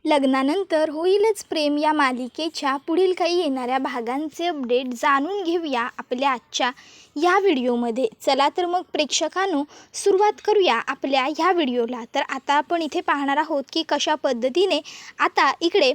लग्नानंतर होईलच प्रेम या मालिकेच्या पुढील काही येणाऱ्या भागांचे अपडेट जाणून घेऊया आपल्या आजच्या या व्हिडिओमध्ये. चला तर मग प्रेक्षकांनो सुरुवात करूया आपल्या ह्या व्हिडिओला. तर आता आपण इथे पाहणार आहोत की कशा पद्धतीने आता इकडे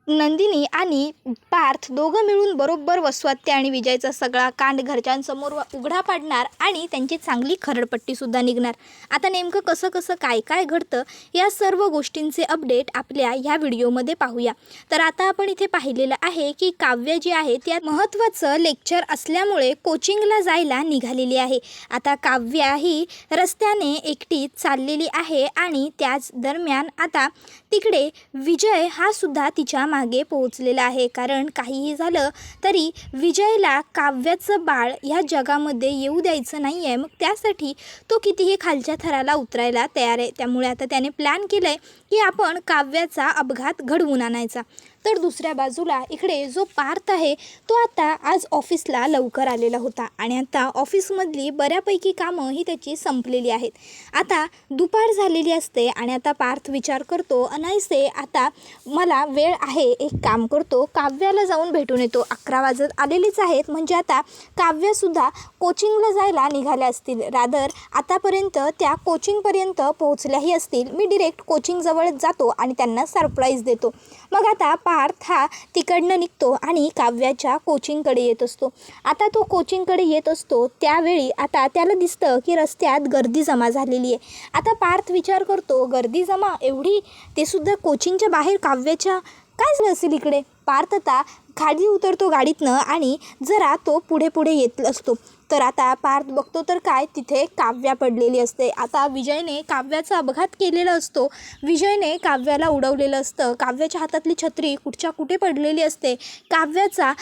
नंदिनी आणि पार्थ दोघं मिळून बरोबर वसवात्या आणि विजयचा सगळा कांड घरच्यांसमोर उघडा पाडणार आणि त्यांची चांगली खरडपट्टीसुद्धा निघणार. आता नेमकं कसं कसं काय काय घडतं या सर्व गोष्टींचे अपडेट आपल्या ह्या व्हिडिओमध्ये पाहूया. तर आता आपण इथे पाहिलेलं आहे की काव्य जी आहे त्या महत्त्वाचं लेक्चर असल्यामुळे कोचिंगला जायला निघालेली आहे. आता काव्या ही रस्त्याने एकटी चाललेली आहे आणि त्याच दरम्यान आता तिकडे विजय हा सुद्धा तिच्या मागे पोहोचलेला आहे. कारण काहीही झालं तरी विजयला काव्याचं बाळ ह्या जगामध्ये येऊ द्यायचं नाही आहे. मग त्यासाठी तो कितीही खालच्या थराला उतरायला तयार आहे. त्यामुळे आता त्याने प्लॅन केलं आहे की आपण काव्याचा अपघात घडवून आणायचा. तर दुसऱ्या बाजूला इकडे जो पार्थ आहे तो आता आज ऑफिसला लवकर आलेला होता आणि आता ऑफिसमधली बऱ्यापैकी कामं ही त्याची संपलेली आहेत. आता दुपार झालेली असते आणि आता पार्थ विचार करतो अनायसे आता मला वेळ आहे, एक काम करतो काव्याला जाऊन भेटून येतो. 11 वाजत आलेलीच आहेत म्हणजे आता काव्यसुद्धा कोचिंगला जायला निघाल्या असतील. रादर आतापर्यंत त्या कोचिंगपर्यंत पोहोचल्याही असतील. मी डिरेक्ट कोचिंगजवळच जातो आणि त्यांना सरप्राईज देतो. मग आता पार्थ हा तिकडनं निघतो आणि काव्याच्या कोचिंगकडे येत असतो. आता तो कोचिंगकडे येत असतो त्यावेळी आता त्याला दिसतं की रस्त्यात गर्दी जमा झालेली आहे. आता पार्थ विचार करतो गर्दी जमा एवढी, ते सुद्धा कोचिंगच्या बाहेर काव्याच्या, काय झालं असेल इकडे. पार्थ आता खाली उतरतो गाडीतनं आणि जरा तो पुढे पुढे येत असतो. तर आता पार्थ बघतो तर काय तिथे काव्या पडलेली असते. आता विजयने काव्याचा अपघात केलेला असतो. विजयने काव्याला उडवलेलं असतं. काव्याच्या हातातली छत्री कुठच्या कुठे पडलेली असते. काव्याचा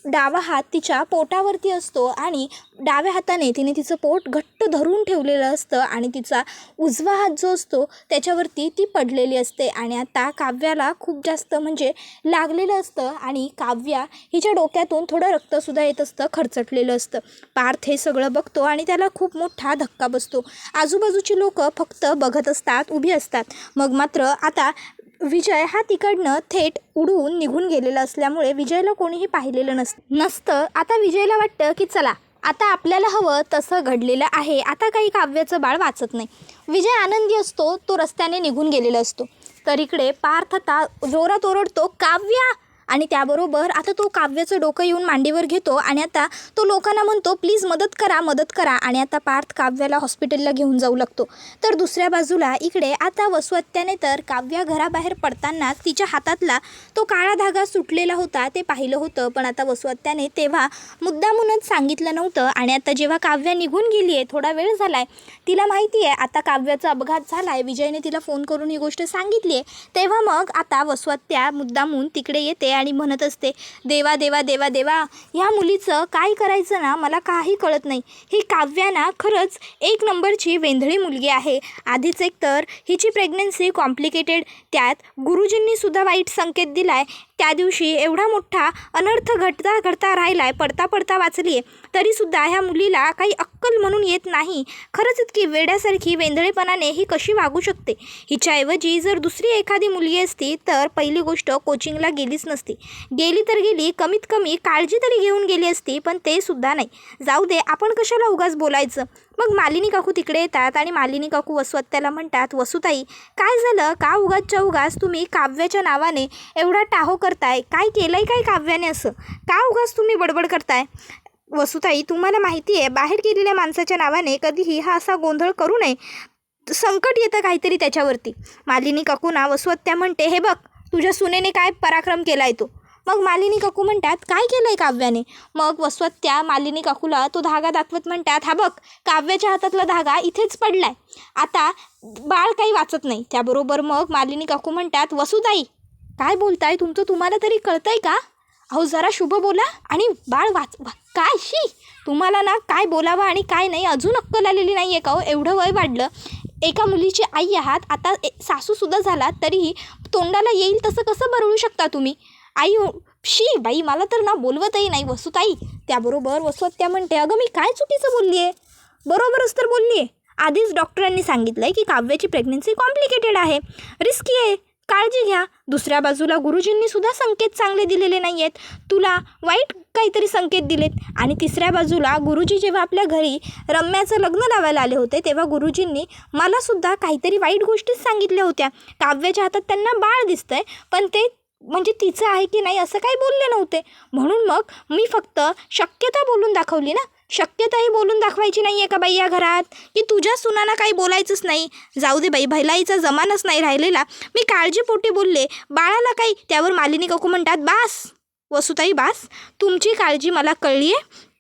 डावा हात तिच्या पोटावरती असतो आणि डाव्या हाताने तिने तिचं पोट घट्ट धरून ठेवलेलं असतं आणि तिचा उजवा हात जो असतो त्याच्यावरती ती पडलेली असते. आणि आता काव्याला खूप जास्त म्हणजे लागलेलं असतं आणि काव्या हिच्या डोक्यातून थोडं रक्तसुद्धा येत असतं, खरचटलेलं असतं. पार्थ हे सगळं बघतो आणि त्याला खूप मोठा धक्का बसतो. आजूबाजूची लोकं फक्त बघत असतात, उभी असतात. मग मात्र आता विजय हा तिकडनं थेट उडून निघून गेलेला असल्यामुळे विजयला कोणीही पाहिलेलं नसतं. आता विजयला वाटतं की चला आता आपल्याला हवं तसं घडलेलं आहे, आता काही काव्याचं बाळ वाचत नाही. विजय आनंदी असतो, तो रस्त्याने निघून गेलेला असतो. तर इकडे पार्थ आता जोरात ओरडतो काव्या, आणि त्याबरोबर आता तो काव्याचं डोकं येऊन मांडीवर घेतो आणि आता तो लोकांना म्हणतो प्लीज मदत करा मदत करा. आणि आता पार्थ काव्याला हॉस्पिटलला घेऊन जाऊ लागतो. तर दुसऱ्या बाजूला इकडे आता वसवत्याने तर काव्या घराबाहेर पडताना तिच्या हातातला तो काळा धागा सुटलेला होता ते पाहिलं होतं. पण आता वसवत्याने तेव्हा मुद्दामूनच सांगितलं नव्हतं. आणि आता जेव्हा काव्या निघून गेली आहे, थोडा वेळ झाला आहे, तिला माहिती आहे आता काव्याचा अपघात झाला आहे, विजयने तिला फोन करून ही गोष्ट सांगितली आहे, तेव्हा मग आता वसवत्या मुद्दामून तिकडे येते आणि म्हणत असते देवा देवा देवा देवा, ह्या मुलीचं काय करायचं ना मला काही कळत नाही. ही काव्या ना खरंच एक नंबरची वेंधळी मुलगी आहे. आधीच एक तर हिची प्रेग्नन्सी कॉम्प्लिकेटेड, त्यात गुरुजींनीसुद्धा वाईट संकेत दिला आहे. त्या दिवशी एवढा मोठा अनर्थ घडता घडता राहिला आहे, पडता पडता वाचली आहे, तरीसुद्धा ह्या मुलीला काही अक्कल म्हणून येत नाही. खरंच इतकी वेड्यासारखी वेंधळेपणाने ही कशी वागू शकते. हिच्याऐवजी जर दुसरी एखादी मुलगी असती तर पहिली गोष्ट कोचिंगला गेलीच नसती. गेली तर गेली, कमीत कमी काळजी तरी घेऊन गेली असती, पण ते सुद्धा नाही. जाऊ दे, आपण कशाला उगाच बोलायचं. मग मालिनी काकू तिकडे येतात आणि मालिनी काकू वसवत्याला म्हणतात वसुताई काय झालं, का उगाचच्या उगाच तुम्ही काव्याच्या नावाने एवढा टाहो करताय, काय केलंय काय काव्याने असं, का उगाच तुम्ही बडबड करताय. वसुताई तुम्हाला माहिती आहे बाहेर गेलेल्या माणसाच्या नावाने कधीही हा असा गोंधळ करू नये, संकट येतं काहीतरी त्याच्यावरती. मालिनी काकू ना वसवत्या म्हणते हे बघ तुझ्या सुनेने काय पराक्रम केला आहे तो. मग मालिनी काकू म्हणतात काय केलं आहे काव्याने. मग वसवत्या मालिनी काकूला तो धागा दाखवत म्हणतात हा बघ काव्याच्या हातातला धागा इथेच पडला आहे, आता बाळ काही वाचत नाही. त्याबरोबर मग मालिनी काकू म्हणतात वसुताई काय बोलताय तुमचं, तुम्हाला तरी कळतंय का. अहो जरा शुभ बोला आणि बाळ काय शी, तुम्हाला ना काय बोलावं आणि काय नाही अजून अक्कल आलेली नाही आहे का हो. एवढं वय वाढलं, एका मुलीची आई आहात, आता सासूसुद्धा झालात, तरीही तोंडाला येईल तसं कसं बरळू शकता तुम्ही. आई शी बाई, मला तर ना बोलवतही नाही वसुताई. त्याबरोबर वसवत्या म्हणते अगं मी काय चुकीचं बोलली आहे, बरोबरच तर बोलली आहे. आधीच डॉक्टरांनी सांगितलं आहे की काव्याची प्रेग्नन्सी कॉम्प्लिकेटेड आहे, रिस्की आहे, काळजी घ्या. दुसऱ्या बाजूला गुरुजींनी सुद्धा संकेत चांगले दिलेले नाही आहेत, तुला वाईट काहीतरी संकेत दिलेत. आणि तिसऱ्या बाजूला गुरुजी जेव्हा आपल्या घरी रम्याचं लग्न लावायला आले होते तेव्हा गुरुजींनी मला सुद्धा काहीतरी वाईट गोष्टीच सांगितल्या होत्या. काव्याच्या हातात त्यांना बाळ दिसतंय, पण ते म्हणजे तिचं आहे की नाही असं काही बोलले नव्हते. म्हणून मग मी फक्त शक्यता बोलून दाखवली ना. शक्यताही बोलून दाखवायची नाही आहे का बाई या घरात, की तुझ्या सुनांना काही बोलायचंच नाही. जाऊ दे बाई, भलाईचा जमानाच नाही राहिलेला. मी काळजीपोटी बोलले, बाळाला काही. त्यावर मालिनी काकू म्हणतात, बास वसुताई बास, तुमची काळजी मला कळली आहे.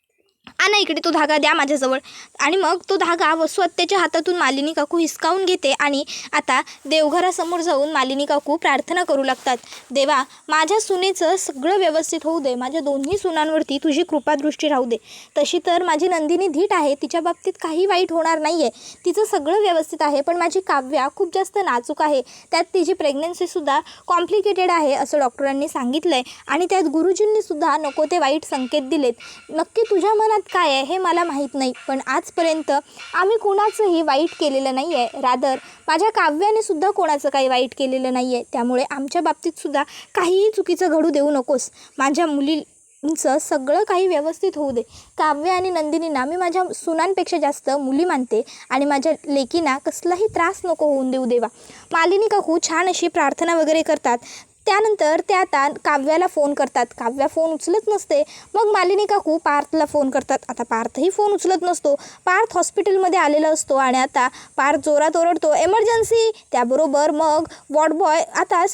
आणा इकडे तो धागा द्या माझ्याजवळ. आणि मग तो धागा वसू आत्याच्या हातातून मालिनी काकू हिसकावून घेते आणि आता देवघरासमोर जाऊन मालिनी काकू प्रार्थना करू लागतात. देवा, माझ्या सुनेचं सगळं व्यवस्थित होऊ दे. माझ्या दोन्ही सुनांवरती तुझी कृपादृष्टी राहू दे. तशी तर माझी नंदिनी धीट आहे, तिच्या बाबतीत काही वाईट होणार नाही आहे, तिचं सगळं व्यवस्थित आहे. पण माझी काव्या खूप जास्त नाजूक आहे, त्यात तिची प्रेग्नन्सीसुद्धा कॉम्प्लिकेटेड आहे असं डॉक्टरांनी सांगितलं आहे. आणि त्यात गुरुजींनीसुद्धा नको ते वाईट संकेत दिलेत. नक्की तुझ्या मनात काय आहे हे मला माहीत नाही, पण आजपर्यंत आम्ही कोणाचंही वाईट केलेलं नाही आहे. रादर माझ्या काव्याने सुद्धा कोणाचं काही वाईट केलेलं नाही आहे. त्यामुळे आमच्या बाबतीतसुद्धा काहीही चुकीचं घडू देऊ नकोस. माझ्या मुलींचं सगळं काही व्यवस्थित होऊ दे. काव्य आणि नंदिनींना मी माझ्या सुनांपेक्षा जास्त मुली मानते आणि माझ्या लेकींना कसलाही त्रास नको होऊन देऊ देवा. मालिनी काकू छान अशी प्रार्थना वगैरे करतात. त्यानंतर ते आता काव्याला फोन करतात. काव्या फोन उचलत नसते. मग मालिनी काकू पार्थला फोन करतात. आता पार्थही फोन उचलत नसतो. पार्थ हॉस्पिटलमध्ये आलेला असतो आणि आता पार्थ जोरात ओरडतो, एमर्जन्सी. त्याबरोबर मग वॉर्डबॉय आता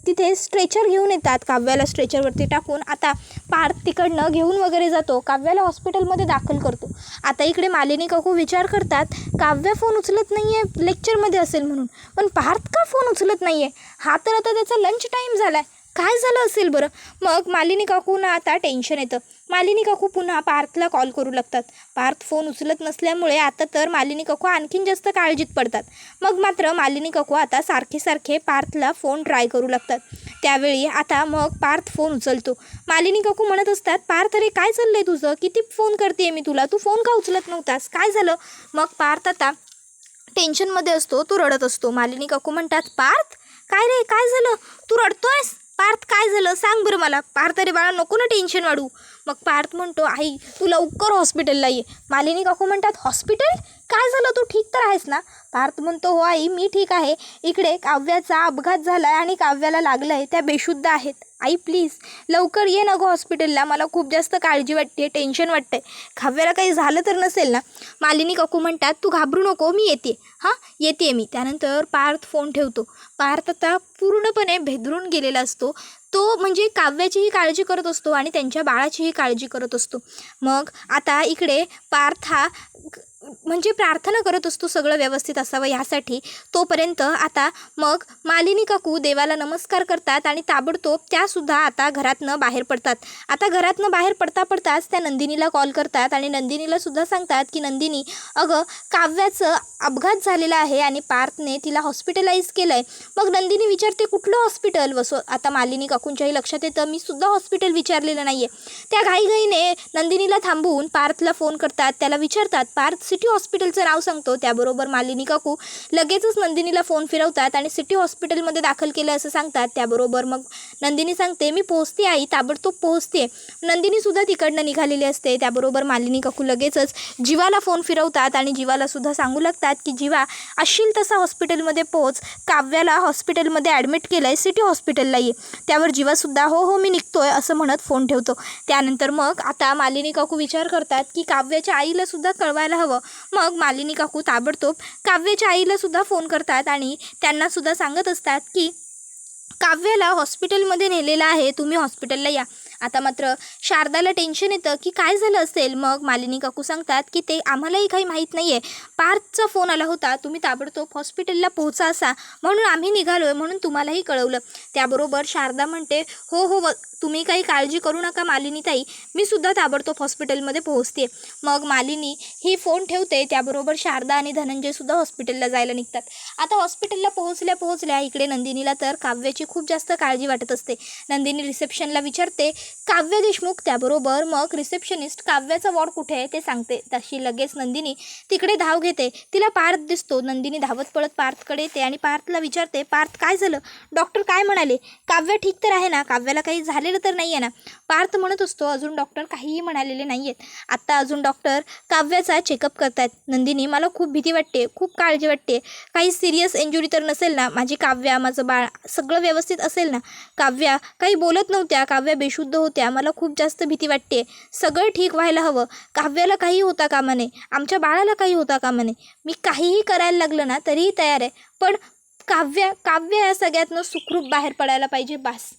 तिथे स्ट्रेचर घेऊन येतात. काव्याला स्ट्रेचरवरती टाकून आता पार्थ तिकडनं घेऊन वगैरे जातो, काव्याला हॉस्पिटलमध्ये दाखल करतो. आता इकडे मालिनी काकू विचार करतात, काव्या फोन उचलत नाही आहे, लेक्चरमध्ये असेल म्हणून, पण पार्थ का फोन उचलत नाही आहे? हा तर आता त्याचा लंच टाईम झाला आहे, काय झालं असेल बरं? मग मालिनी काकूंना आता टेन्शन येतं. मालिनी काकू पुन्हा पार्थला कॉल करू लागतात. पार्थ फोन उचलत नसल्यामुळे आता तर मालिनी काकू आणखीन जास्त काळजीत पडतात. मग मात्र मालिनी काकू आता सारखे पार्थला फोन ट्राय करू लागतात. त्यावेळी आता मग पार्थ फोन उचलतो. मालिनी काकू म्हणत असतात, पार्थ अरे काय चाललंय तुझं? किती फोन करते मी तुला, तू फोन का उचलत नव्हतास? काय झालं? मग पार्थ आता टेन्शनमध्ये असतो, तो रडत असतो. मालिनी काकू म्हणतात, पार्थ काय रे, काय झालं? तू रडतोयस? पार्थ काय झालं सांग बरं मला. पार्थ अरे बाळा नको ना टेन्शन वाढू. मग पार्थ म्हणतो, आई तू लवकर हॉस्पिटलला ये. मालिनी काकू म्हणतात, हॉस्पिटल? काय झालं, तू ठीक तर आहेस ना? पार्थ म्हणतो, हो आई मी ठीक आहे. इकडे काव्याचा अपघात झाला आहे आणि काव्याला लागलं आहे, त्या बेशुद्ध आहेत. आई प्लीज लवकर ये ना गं हॉस्पिटलला, मला खूप जास्त काळजी वाटते, टेन्शन वाटतंय. काव्याला काही झालं तर नसेल ना? मालिनी काकू म्हणतात, तू घाबरू नको, मी येते. हां येते मी. त्यानंतर पार्थ फोन ठेवतो. पार्थ आता पूर्णपणे भेदरून गेलेला असतो. तो म्हणजे काव्याचीही काळजी करत असतो आणि त्यांच्या बाळाचीही काळजी करत असतो. मग आता इकडे पार्थ हा म्हणजे प्रार्थना करत असतो सगळं व्यवस्थित असावं ह्यासाठी. तोपर्यंत आता मग मालिनी काकू देवाला नमस्कार करतात आणि ताबडतोब त्यासुद्धा आता घरातनं बाहेर पडतात. आता घरातनं बाहेर पडताच त्या नंदिनीला कॉल करतात आणि नंदिनीला सुद्धा सांगतात की नंदिनी, अगं काव्याचं अपघात झालेला आहे आणि पार्थने तिला हॉस्पिटलाइज केलं आहे. मग नंदिनी विचारते, कुठलं हॉस्पिटल? आता मालिनी काकूंच्याही लक्षात येतं, मी सुद्धा हॉस्पिटल विचारलेलं नाही आहे. त्या घाईघाईने नंदिनीला थांबवून पार्थला फोन करतात. त्याला विचारतात, पार्थ सिटी हॉस्पिटलचं नाव सांगतो. त्याबरोबर मालिनी काकू लगेचच नंदिनीला फोन फिरवतात आणि सिटी हॉस्पिटलमध्ये दाखल केलं असं सांगतात. त्याबरोबर मग नंदिनी सांगते, मी पोहोचते आई, ताबडतोब पोहोचते. नंदिनीसुद्धा तिकडनं निघालेली असते. त्याबरोबर मालिनी काकू लगेचच जीवाला फोन फिरवतात आणि जीवालासुद्धा सांगू लागतात की जीवा असशील तसा हॉस्पिटलमध्ये पोहोच, काव्याला हॉस्पिटलमध्ये ॲडमिट केलं आहे, सिटी हॉस्पिटलला ये. त्यावर जीवासुद्धा हो हो मी निघतोय असं म्हणत फोन ठेवतो. त्यानंतर मग आता मालिनी काकू विचार करतात की काव्याच्या आईलासुद्धा कळवायला हवं. मग मालिनी काकू ताबडतोब काव्याच्या आईलासुद्धा फोन करतात आणि त्यांनासुद्धा सांगत असतात की काव्याला हॉस्पिटलमध्ये नेलेलं आहे, तुम्ही हॉस्पिटलला या. आता मात्र शारदाला टेन्शन येतं की काय झालं असेल. मग मालिनी काकू सांगतात की ते आम्हालाही काही माहीत नाही आहे, पार्थचा फोन आला होता, तुम्ही ताबडतोब हॉस्पिटलला पोहोचा असा, म्हणून आम्ही निघालो आहे, म्हणून तुम्हालाही कळवलं. त्याबरोबर शारदा म्हणते, हो हो तुम्ही काही काळजी करू नका मालिनीताई, मी सुद्धा ताबडतोब हॉस्पिटलमध्ये पोहोचते. मग मालिनी ही फोन ठेवते. त्याबरोबर शारदा आणि धनंजयसुद्धा हॉस्पिटलला जायला निघतात. आता हॉस्पिटलला पोहोचल्या इकडे नंदिनीला तर काव्याची खूप जास्त काळजी वाटत असते. नंदिनी रिसेप्शनला विचारते काव्य देशमुख. त्याबरोबर मग रिसेप्शनिस्ट काव्याचा वॉर्ड कुठे आहे ते सांगते. तशी लगेच नंदिनी तिकडे धाव घेते. तिला पार्थ दिसतो. नंदिनी धावत पळत पार्थकडे येते आणि पार्थला विचारते, पार्थ काय झालं? डॉक्टर काय म्हणाले? काव्य ठीक तर आहे ना? काव्याला काही झालेलं तर नाही आहे ना? पार्थ म्हणत असतो, अजून डॉक्टर काहीही म्हणालेले नाही आहेत. आत्ता अजून डॉक्टर काव्याचा चेकअप करतायत. नंदिनी, मला खूप भीती वाटते, खूप काळजी वाटते. काही सिरियस इंजुरी तर नसेल ना? माझी काव्या, माझं बाळ सगळं व्यवस्थित असेल ना? काव्या काही बोलत नव्हत्या, काव्या बेशुद्ध होत्या. मला खूप जास्त भीती वाटते. सगळं ठीक व्हायला हवं. काव्याला काही होता कामा नये, आमच्या बाळाला काही होता कामा नये. मी काहीही करायला लागलं ना तरीही तयार आहे, पण काव्य या सगळ्यातनं सुखरूप बाहेर पडायला पाहिजे. बास.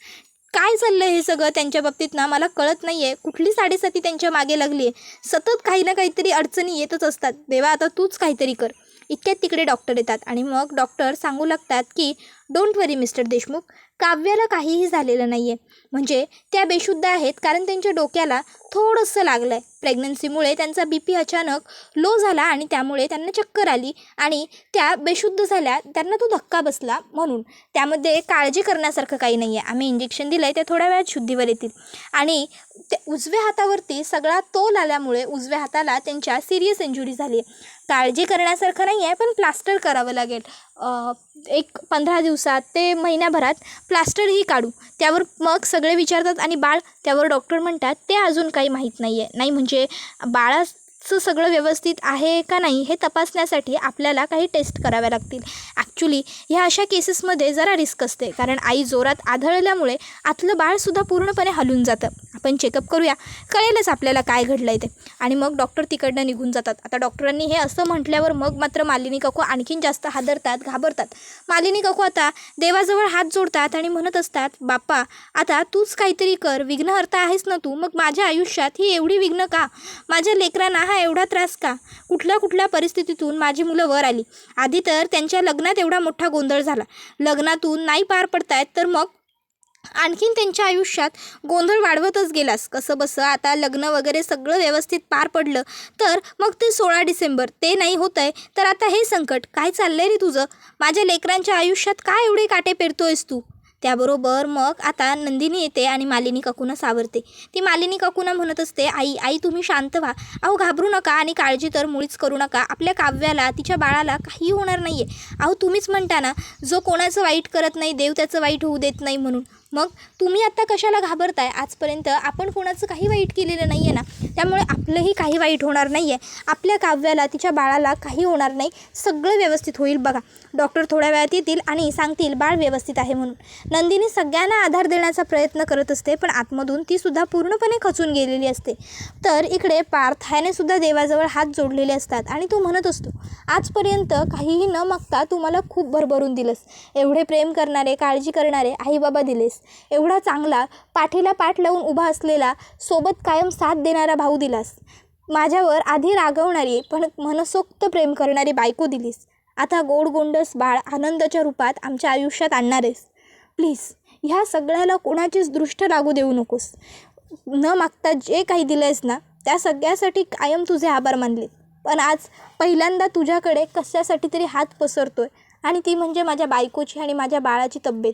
काय चाललं हे सगळं त्यांच्या बाबतीत ना? मला कळत नाही आहे. कुठली साडेसाती त्यांच्या मागे लागली आहे. सतत काही ना काहीतरी अडचणी येतच असतात. देवा, आता तूच काहीतरी कर. इतक्यात तिकडे डॉक्टर येतात आणि मग डॉक्टर सांगू लागतात की डोंट वरी मिस्टर देशमुख, काव्याला काहीही झालेलं नाही आहे. म्हणजे त्या बेशुद्ध आहेत कारण त्यांच्या डोक्याला थोडंसं लागलं आहे. प्रेग्नन्सीमुळे त्यांचा BP अचानक लो झाला आणि त्यामुळे त्यांना चक्कर आली आणि त्या बेशुद्ध झाल्या. त्यांना तो धक्का बसला म्हणून. त्यामध्ये काळजी करण्यासारखं काही नाही आहे. आम्ही इंजेक्शन दिलं आहे, ते थोड्या वेळात शुद्धीवर येतील. आणि ते उजव्या हातावरती सगळा तोल आल्यामुळे उजव्या हाताला त्यांच्या सिरियस इंजुरी झाली आहे. काळजी करण्यासारखं नाही आहे, पण प्लास्टर करावं लागेल. एक 15 दिवसात ते महिन्याभरात प्लास्टरही काढू. त्यावर मग सगळे विचारतात, आणि बाळ? त्यावर डॉक्टर म्हणतात, ते अजून काही माहीत नाही आहे. नाही म्हणजे बाळाचं सगळं व्यवस्थित आहे का नाही हे तपासण्यासाठी आपल्याला काही टेस्ट कराव्या लागतील. ॲक्च्युली ह्या अशा केसेसमध्ये जरा रिस्क असते, कारण आई जोरात आदळल्यामुळे आतलं बाळसुद्धा पूर्णपणे हलून जातं. आपण चेकअप करूया, कळेलच आपल्याला काय घडलं आहे ते. आणि मग डॉक्टर तिकडनं निघून जातात. आता डॉक्टरांनी हे असं म्हटल्यावर मग मात्र मालिनी काकू आणखीन जास्त हादरतात, घाबरतात. मालिनी काकू आता देवाजवळ हात जोडतात आणि म्हणत असतात, बाप्पा आता तूच काहीतरी कर. विघ्नहर्ता आहेस ना तू, मग माझ्या आयुष्यात ही एवढी विघ्न का? माझ्या लेकरांना हा एवढा त्रास का? कुठल्या परिस्थितीतून माझी मुलं वर आली. आधी तर त्यांच्या लग्नात एवढा मोठा गोंधळ झाला, लग्नातून नाही पार पडतायत तर मग आणखीन त्यांच्या आयुष्यात गोंधळ वाढवतच गेलास. कसं बसं आता लग्न वगैरे सगळं व्यवस्थित पार पडलं तर मग ते 16 डिसेंबर ते नाही होत आहे, तर आता हे संकट. काय चाललंय रे तुझं? माझ्या लेकरांच्या आयुष्यात काय एवढे काटे पेरतोयस तू? त्याबरोबर मग आता नंदिनी येते आणि मालिनी काकूंना सावरते. ती मालिनी काकूंना म्हणत असते, आई तुम्ही शांत व्हा. अहो घाबरू नका आणि काळजी तर मुळीच करू नका. आपल्या काव्याला, तिच्या बाळाला काही होणार नाही आहे. अहो तुम्हीच म्हणता ना, जो कोणाचं वाईट करत नाही देव त्याचं वाईट होऊ देत नाही म्हणून. मग तुम्ही आत्ता कशाला घाबरताय? आजपर्यंत आपण कोणाचं काही वाईट केलेलं नाही आहे ना, त्यामुळे आपलंही काही वाईट होणार नाही आहे. आपल्या काव्याला, तिच्या बाळाला काही होणार नाही. सगळं व्यवस्थित होईल बघा. डॉक्टर थोड्या वेळात येतील आणि सांगतील बाळ व्यवस्थित आहे म्हणून. नंदिनी सगळ्यांना आधार देण्याचा प्रयत्न करत असते, पण आतमधून तीसुद्धा पूर्णपणे खचून गेलेली असते. तर इकडे पार्थ ह्याने सुद्धा देवाजवळ हात जोडलेले असतात आणि तो म्हणत असतो, आजपर्यंत काहीही न मागता तू मला खूप भरभरून दिलंस. एवढे प्रेम करणारे, काळजी करणारे आईबाबा दिलेस. एवढा चांगला पाठीला पाठ लावून उभा असलेला, सोबत कायम साथ देणारा भाऊ दिलास. माझ्यावर आधी रागवणारी पण मनसोक्त प्रेम करणारी बायको दिलीस. आता गोड गोंडस बाळ आनंदाच्या रूपात आमच्या आयुष्यात आणणार आहेस. प्लीज ह्या सगळ्याला कोणाचीच दृष्ट लागू देऊ नकोस. न मागता जे काही दिलं आहेस ना, त्या सगळ्यासाठी कायम तुझे आभार मानले. पण आज पहिल्यांदा तुझ्याकडे कशासाठी तरी हात पसरतोय, आणि ती म्हणजे माझ्या बायकोची आणि माझ्या बाळाची तब्येत.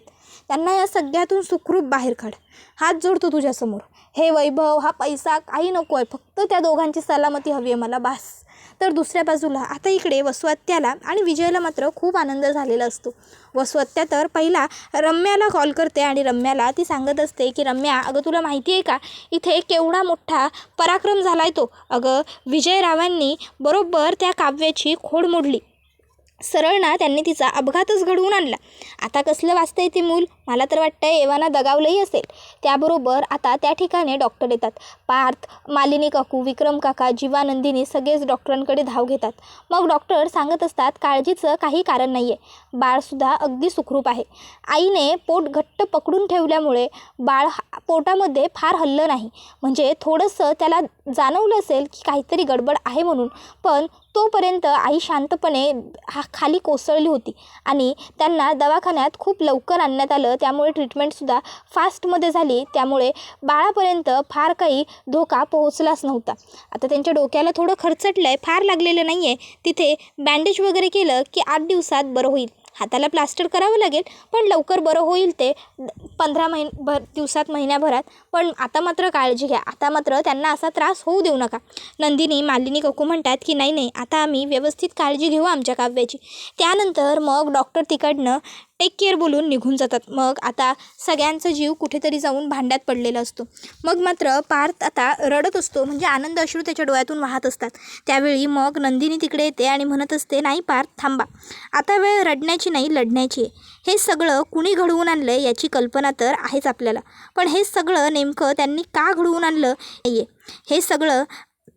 त्यांना या सगळ्यातून सुखरूप बाहेर काढ. हात जोडतो तुझ्यासमोर. हे वैभव, हा पैसा काही नको आहे, फक्त त्या दोघांची सलामती हवी आहे मला, बास. तर दुसऱ्या बाजूला आता इकडे वसुहत्याला आणि विजयला मात्र खूप आनंद झालेला असतो. वसुहत्या तर पहिला रम्याला कॉल करते आणि रम्याला ती सांगत असते की रम्या, अगं तुला माहिती आहे का इथे केवढा मोठा पराक्रम झाला आहे तो. अगं विजयरावांनी बरोबर त्या काव्याची खोड मोडली. सरळ ना त्यांनी तिचा अपघातच घडवून आणला. आता कसलं वाचतंय ते मूल? मला तर वाटतंय एव्हाना दगावलंही असेल. त्याबरोबर आता त्या ठिकाणी डॉक्टर येतात. पार्थ, मालिनी काकू, विक्रम काका, जीवा, नंदिनी सगळेच डॉक्टरांकडे धाव घेतात. मग डॉक्टर सांगत असतात, काळजीचं काही कारण नाही आहे. बाळसुद्धा अगदी सुखरूप आहे. आईने पोट घट्ट पकडून ठेवल्यामुळे बाळ पोटामध्ये फार हललं नाही. म्हणजे थोडंसं त्याला जाणवलं असेल की काहीतरी गडबड आहे म्हणून, पण तोपर्यंत आई शांतपणे खाली कोसळली होती आणि त्यांना दवाखान्यात खूप लवकर आणण्यात आलं. त्यामुळे ट्रीटमेंटसुद्धा फास्टमध्ये झाली. त्यामुळे बाळापर्यंत फार काही धोका पोहोचलाच नव्हता. आता त्यांच्या डोक्याला थोडं खरचटलं आहे, फार लागलेलं नाही आहे. तिथे बँडेज वगैरे केलं की 8 दिवसात बरं होईल. हाताला प्लास्टर करावं लागेल, पण लवकर बरं होईल ते. दिवसात महिन्याभरात, पण आता मात्र काळजी घ्या, आता मात्र त्यांना असा त्रास होऊ देऊ नका. नंदिनी मालिनी काकू म्हणतात की नाही नाही, आता आम्ही व्यवस्थित काळजी घेऊ आमच्या काव्याची. त्यानंतर मग डॉक्टर तिकडनं टेक केअर बोलून निघून जातात. मग आता सगळ्यांचा जीव कुठेतरी जाऊन भांड्यात पडलेला असतो. मग मात्र पार्थ आता रडत असतो, म्हणजे आनंद अश्रू त्याच्या डोळ्यातून वाहत असतात. त्यावेळी मग नंदिनी तिकडे येते आणि म्हणत असते, नाही पार्थ थांबा, आता वेळ रडण्याची नाही लढण्याची आहे. हे सगळं कुणी घडवून आणलं याची कल्पना तर आहेच आपल्याला, पण हे सगळं नेमकं त्यांनी का घडवून आणलं नाही आहे, हे सगळं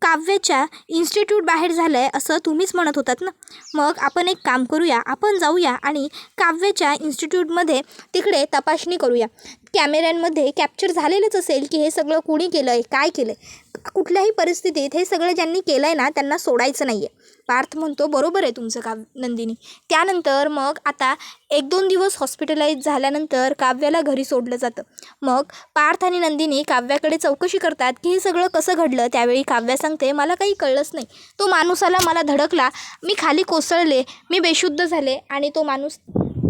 काव्याच्या इन्स्टिट्यूट बाहेर झालं आहे असं तुम्हीच म्हणत होतात ना. मग आपण एक काम करूया, आपण जाऊया आणि काव्याच्या इन्स्टिट्यूटमध्ये तिकडे तपासणी करूया. कॅमेऱ्यांमध्ये कॅप्चर झालेलंच असेल की हे सगळं कुणी केलं आहे, काय केलं आहे. कुठल्याही परिस्थितीत हे सगळं ज्यांनी केलं आहे ना त्यांना सोडायचं नाही आहे. पार्थ म्हणतो बरोबर आहे तुमचं नंदिनी. त्यानंतर मग आता 1-2 दिवस हॉस्पिटलाइज झाल्यानंतर काव्याला घरी सोडलं जातं. मग पार्थ आणि नंदिनी काव्याकडे चौकशी करतात की हे सगळं कसं घडलं. त्यावेळी काव्या सांगते, मला काही कळलंच नाही, तो माणूस आला, मला धडकला, मी खाली कोसळले, मी बेशुद्ध झाले आणि तो माणूस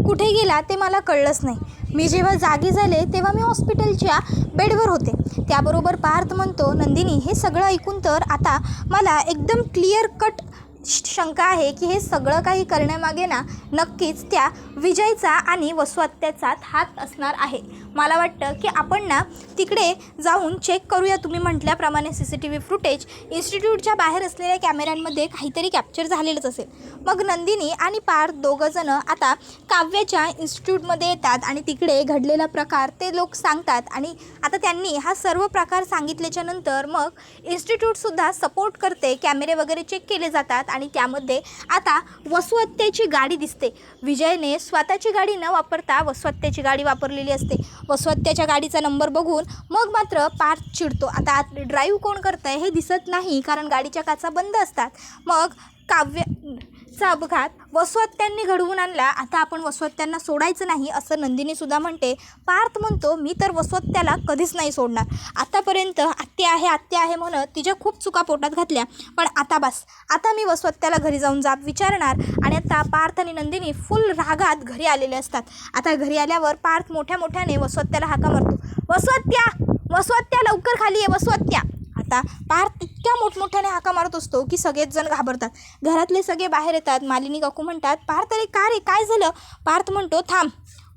कुठे गेला ते मला कळलंच नाही. मी जेव्हा जागी झाले तेव्हा मी हॉस्पिटलच्या बेडवर होते. त्याबरोबर पार्थ म्हणतो, नंदिनी हे सगळं ऐकून तर आता मला एकदम क्लिअर कट शंका आहे की हे सगळं काही करण्यामागे ना नक्कीच त्या विजयचा आणि वसुहत्याचा हात असणार आहे. मला वाटतं की आपण ना तिकडे जाऊन चेक करूया. तुम्ही म्हटल्याप्रमाणे CCTV फुटेज इन्स्टिट्यूटच्या बाहेर असलेल्या कॅमेऱ्यांमध्ये काहीतरी कॅप्चर झालेलंच असेल. मग नंदिनी आणि पार्थ दोघंजणं आता काव्याच्या इन्स्टिट्यूटमध्ये येतात आणि तिकडे घडलेला प्रकार ते लोक सांगतात. आणि आता त्यांनी हा सर्व प्रकार सांगितल्याच्या नंतर मग इन्स्टिट्यूटसुद्धा सपोर्ट करते. कॅमेरे वगैरे चेक केले जातात आणि त्यामध्ये आता वसुहत्याची गाडी दिसते. विजयने स्वतःची गाडी न वापरता वसुहत्याची गाडी वापरलेली असते. वसुहत्याच्या गाडीचा नंबर बघून मग मात्र पार्थ चिडतो. आता ड्राईव्ह कोण करतंय हे दिसत नाही कारण गाडीच्या काचा बंद असतात. मग काव्याचा अपघात वसुहत्यांनी घडवून आणला, आता आपण वसुहत्यांना सोडायचं नाही असं नंदिनीसुद्धा म्हणते. पार्थ म्हणतो, मी तर वसुहत्याला कधीच नाही सोडणार. आतापर्यंत आत्या आहे म्हणत तिच्या खूप चुका पोटात घातल्या, पण आता बस, आता मी वसुहत्याला घरी जाऊन जाब विचारणार. आणि आता पार्थ आणि नंदिनी फुल रागात घरी आलेले असतात. आता घरी आल्यावर पार्थ मोठ्याने वसुहत्याला हाका मारतो, वसुहत्या लवकर खाली ये वसुहत्या. आता पार्थ इतक्या मोठमोठ्याने हाका मारत असतो की सगळेच जण घाबरतात. घरातले सगळे बाहेर येतात. मालिनी काकू म्हणतात, पार्थ अरे का रे, काय झालं. पार्थ म्हणतो, थांब,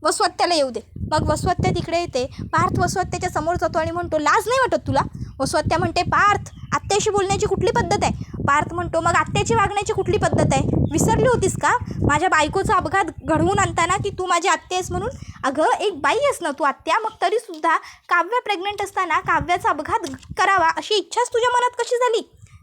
वसुहत्याला येऊ दे. मग वसुहत्या तिकडे येते. पार्थ वसुहत्याच्या समोर जातो आणि म्हणतो, लाज नाही वाटत तुला. वसुहत्या म्हणते, पार्थ आत्याशी बोलण्याची कुठली पद्धत आहे. पार्थ म्हणतो, मग आत्याची वागण्याची कुठली पद्धत आहे, विसरली होतीस का माझ्या बायकोचा अपघात घडवून आणताना की तू माझी आत्या आहेस म्हणून. अगं एक बाई आहेस ना तू आत्या, मग तरीसुद्धा काव्य प्रेग्नंट असताना काव्याचा अपघात करावा अशी इच्छाच तुझ्या मनात कशी झाली.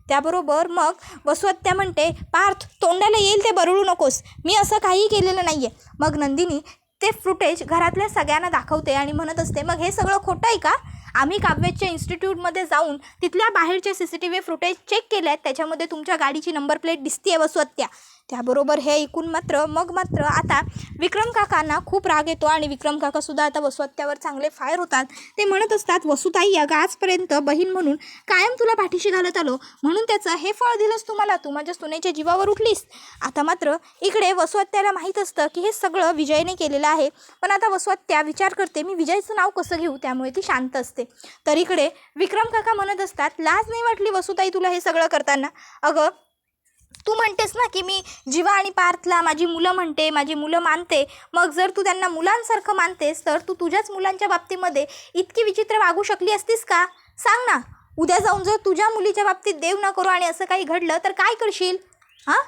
त्याबरोबर मग वसुहत्या म्हणते, पार्थ तोंडाला येईल ते बरळू नकोस, मी असं काही केलेलं नाही आहे. मग नंदिनी ते फुटेज घरातल्या सगळ्यांना दाखवते आणि म्हणत असते, मग हे सगळं खोटं आहे का. आम्ही काव्याच्या इन्स्टिट्यूटमध्ये जाऊन तिथल्या बाहेरचे CCTV फुटेज चेक केले आहेत, त्याच्यामध्ये तुमच्या गाडीची नंबर प्लेट दिसते आहे वसुहत्या. त्याबरोबर हे ऐकून मग मात्र आता विक्रम काकांना खूप राग येतो आणि विक्रम काकासुद्धा आता वसुहत्यावर चांगले फायर होतात. ते म्हणत असतात, वसुताई अगं आजपर्यंत बहीण म्हणून कायम तुला पाठीशी घालत आलो, म्हणून त्याचं हे फळ दिलंस तू मला, तू माझ्या सुनेच्या जीवावर उठलीस. आता मात्र इकडे वसुहत्याला माहीत असतं की हे सगळं विजयने केलेलं आहे. पण आता वसुहत्या विचार करते, मी विजयचं नाव कसं घेऊ, त्यामुळे ती शांत असते. तर इकडे विक्रम काका म्हणत असतात, लाज नाही वाटली वसुताई तुला हे सगळं करताना. अगं तू म्हणतेस ना की मी जीवा आणि पार्थला माझी मुलं म्हणते, माझी मुलं मानते. मग जर तू त्यांना मुलांसारखं मानतेस तर तू तुझ्याच मुलांच्या बाबतीमध्ये इतकी विचित्र वागू शकली असतीस का. सांग ना, उद्या जाऊन जर तुझ्या मुलीच्या बाबतीत देव न करो आणि असं काही घडलं तर काय करशील. हां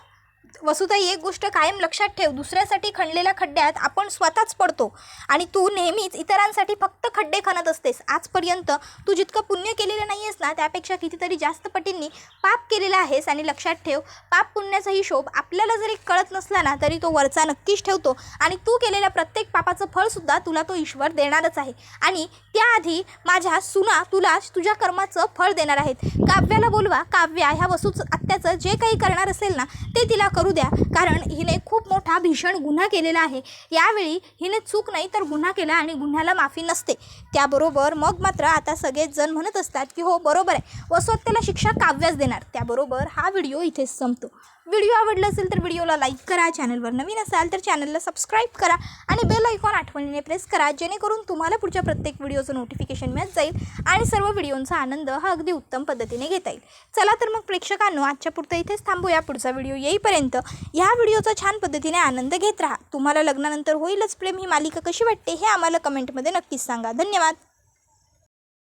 वसुताई, एक गोष्ट कायम लक्षात ठेव, दुसऱ्यासाठी खणलेल्या खड्ड्यात आपण स्वतःच पडतो आणि तू नेहमीच इतरांसाठी फक्त खड्डे खणत असतेस. आजपर्यंत तू जितकं पुण्य केलेलं नाही आहेस ना त्यापेक्षा कितीतरी जास्त पटींनी पाप केलेलं आहेस. आणि लक्षात ठेव, पाप पुण्याचा हिशोब आपल्याला जरी कळत नसला ना तरी तो वरचा नक्कीच ठेवतो आणि तू केलेल्या प्रत्येक पापाचं फळसुद्धा तुला तो ईश्वर देणारच आहे. आणि त्याआधी माझ्या सुना तुला तुझ्या कर्माचं फळ देणार आहेत. काव्याला बोलवा, काव्या ह्या आत्याचं जे काही करणार असेल ना ते तिला करू द्या, कारण हिने खूप मोठा भीषण गुन्हा केलेला आहे. यावेळी हिने चूक नाही तर गुन्हा केला आणि गुन्ह्याला माफी नसते. त्याबरोबर मग मात्र आता सगळेच जण म्हणत असतात की हो बरोबर आहे, वसुहत्याला शिक्षा काव्याच देणार. त्याबरोबर हा व्हिडिओ इथेच संपतो. व्हिडिओ आवडला असेल तर व्हिडिओला लाईक करा, चॅनलवर नवीन असाल तर चॅनलला सबस्क्राईब करा आणि बेल आयकॉन आठवणीने प्रेस करा, जेणेकरून तुम्हाला पुढच्या प्रत्येक व्हिडिओचं नोटिफिकेशन मिळत जाईल आणि सर्व व्हिडिओंचा आनंद हा अगदी उत्तम पद्धतीने घेता येईल। चला तर मग प्रेक्षकांनो, आजच्या पुरतं इथेच थांबूया। पुढचा व्हिडिओ येईपर्यंत ह्या व्हिडिओचा छान पद्धतीने आनंद घेत राहा। तुम्हाला लग्नानंतर होईलच प्रेम ही मालिका कशी वाटते हे आम्हाला कमेंटमध्ये नक्कीच सांगा। धन्यवाद।